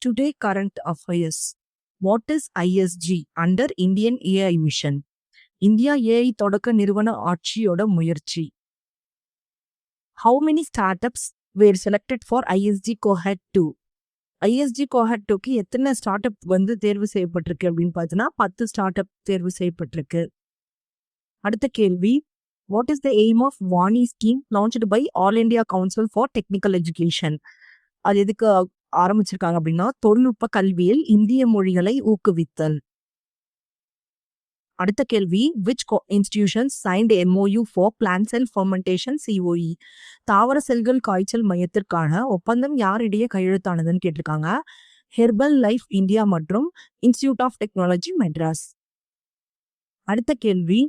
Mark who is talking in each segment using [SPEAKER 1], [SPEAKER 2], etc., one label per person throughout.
[SPEAKER 1] Today current affairs. What is ISG under Indian AI Mission? India AI தொடக்க நிறுவன ஆட்சியோட முயற்சி. How many startups were selected for ISG Cohort 2? ISG Cohort 2க்கு எத்தனை start up வந்து தேர்வு செய்யப்பட்டிருக்கு அப்படின்னு பார்த்தீங்கன்னா 10 ஸ்டார்ட் அப் தேர்வு செய்யப்பட்டிருக்கு. அடுத்த கேள்வி, what is the aim of VAANI scheme launched by all India council for technical education? அது எதுக்கு ஆரம்பிச்சிருக்காங்க அப்படின்னா தொழில்நுட்ப கல்வியில் இந்திய மொழிகளை ஊக்குவித்தல். அடுத்த கேள்வி, which institutions signed MOU for plant cell fermentation COE? தாவர செல்கள் காய்ச்சல் மையத்திற்கான ஒப்பந்தம் யாரிடையே கையெழுத்தானதுன்னு கேட்டிருக்காங்க. ஹெர்பல் லைஃப் இந்தியா மற்றும் இன்ஸ்டிடியூட் ஆஃப் டெக்னாலஜி மெட்ராஸ். அடுத்த கேள்வி,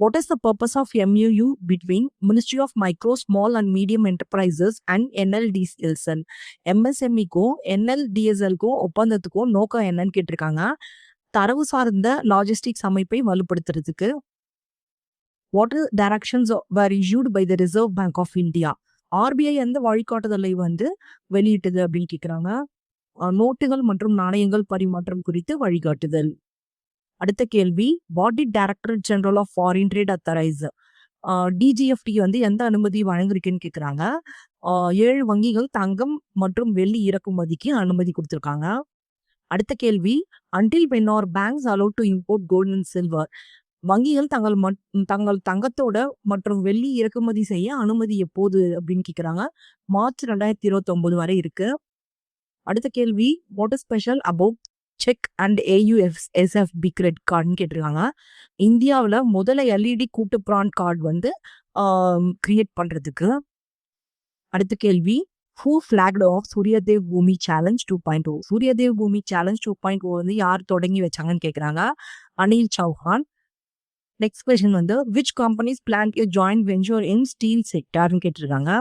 [SPEAKER 1] what is the purpose of MOU between Ministry of Micro, Small and Medium Enterprises and NLDSL? MSMEக்கும் NLDSLக்கும் ஒப்பந்தத்துக்கும் நோக்கம் என்னன்னு கேட்டிருக்காங்க. தரவு சார்ந்த லாஜிஸ்டிக்ஸ் அமைப்பை வலுப்படுத்துறதுக்கு. What directions were issued by the Reserve Bank of India? RBI எந்த வழிகாட்டுதலை வந்து வெளியிட்டது அப்படின்னு கேட்குறாங்க. நோட்டுகள் மற்றும் நாணயங்கள் பரிமாற்றம் குறித்து வழிகாட்டுதல். அடுத்த கேள்வி, what did director general of foreign trade authorise? DGFT வந்து எந்த அனுமதி வழங்கிருக்குன்னு கேட்குறாங்க. 7 வங்கிகள் தங்கம் மற்றும் வெள்ளி இறக்குமதிக்கு அனுமதி கொடுத்துருக்காங்க. அடுத்த கேள்வி, until when are banks allowed to import gold and silver? வங்கிகள் தங்கள் தங்கத்தோட மற்றும் வெள்ளி இறக்குமதி செய்ய அனுமதி எப்போது அப்படின்னு கேட்குறாங்க. மார்ச் 2029 வரை இருக்கு. அடுத்த கேள்வி, what is special about check and AUSFB credit கார்டுன்னு கேட்டிருக்காங்க. இந்தியாவில் முதல்ல எல்இடி கூட்டு பிராண்ட் கார்டு வந்து கிரியேட் பண்ணுறதுக்கு. அடுத்த கேள்வி, who flagged off Suryadev Bhumi Challenge 2.0? Suryadev Bhumi Challenge 2.0 வந்து யார் தொடங்கி வச்சாங்கன்னு கேட்குறாங்க. அனில் சௌஹான். நெக்ஸ்ட் கொஸ்டின் வந்து, which companies plan a joint venture in steel sectorன்னு கேட்டிருக்காங்க.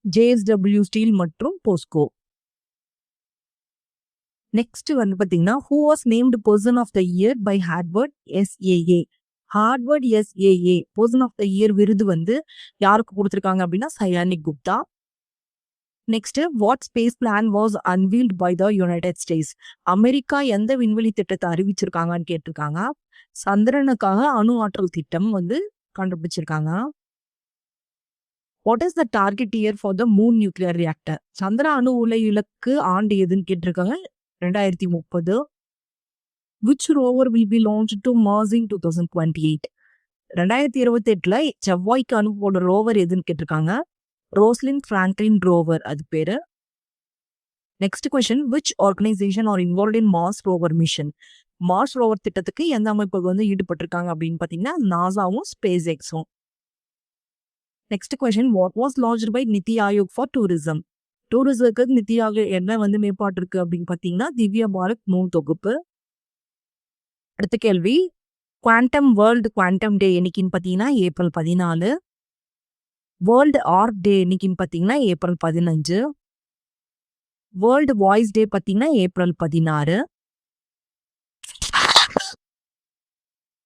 [SPEAKER 1] JSW Steel மற்றும் போஸ்கோ. நெக்ஸ்ட் வந்து பார்த்தீங்கன்னா, who was named person of the year by Harvard SAA? Harvard SAA person of the year விருது வந்து யாருக்கு கொடுத்துருக்காங்க அப்படின்னா Sayanik Gupta. Next, what space plan was unveiled by the United States? America எந்த விண்வெளி திட்டத்தை அறிவிச்சிருக்காங்கன்னு கேட்டிருக்காங்க. சந்திரனுக்காக அணு ஆற்றல் திட்டம் வந்து கண்டுபிடிச்சிருக்காங்க. What is the target year for the moon nuclear reactor? சந்திர அணு உலை இலக்கு ஆண்டு எதுன்னு கேட்டிருக்காங்க. 2030. which rover will be launched to Mars in 2028? 2028 செவ்வாய்க்கு அனுப்போட ரோவர் எதுன்னு கேட்டிருக்காங்க. ரோஸ்லின் பிராங்க்லின் ரோவர் அது பேரு. Next question, which organization are involved in Mars rover mission? Mars rover திட்டத்துக்கு எந்த அமைப்புகள் வந்து ஈடுபட்டிருக்காங்க அப்படின்னு பார்த்தீங்கன்னா நாசாவும் ஸ்பேஸ் எக்ஸும். Next question, what was launched by NITI Aayog for tourism? டூரிசத்துக்கு நிதி ஆயோக் என்ன வந்து மேம்பாட்டு இருக்கு அப்படின்னு பார்த்தீங்கன்னா திவ்ய பாரத் நூல் தொகுப்பு. அடுத்த கேள்வி, வேர்ல்டு குவாண்டம் டே என்னைக்குன்னு பார்த்தீங்கன்னா ஏப்ரல் 14. வேர்ல்டு ஆர்ட் டே என்னைக்குன்னு பார்த்தீங்கன்னா ஏப்ரல் 15. வேர்ல்டு வாய்ஸ் டே பார்த்தீங்கன்னா ஏப்ரல் 16.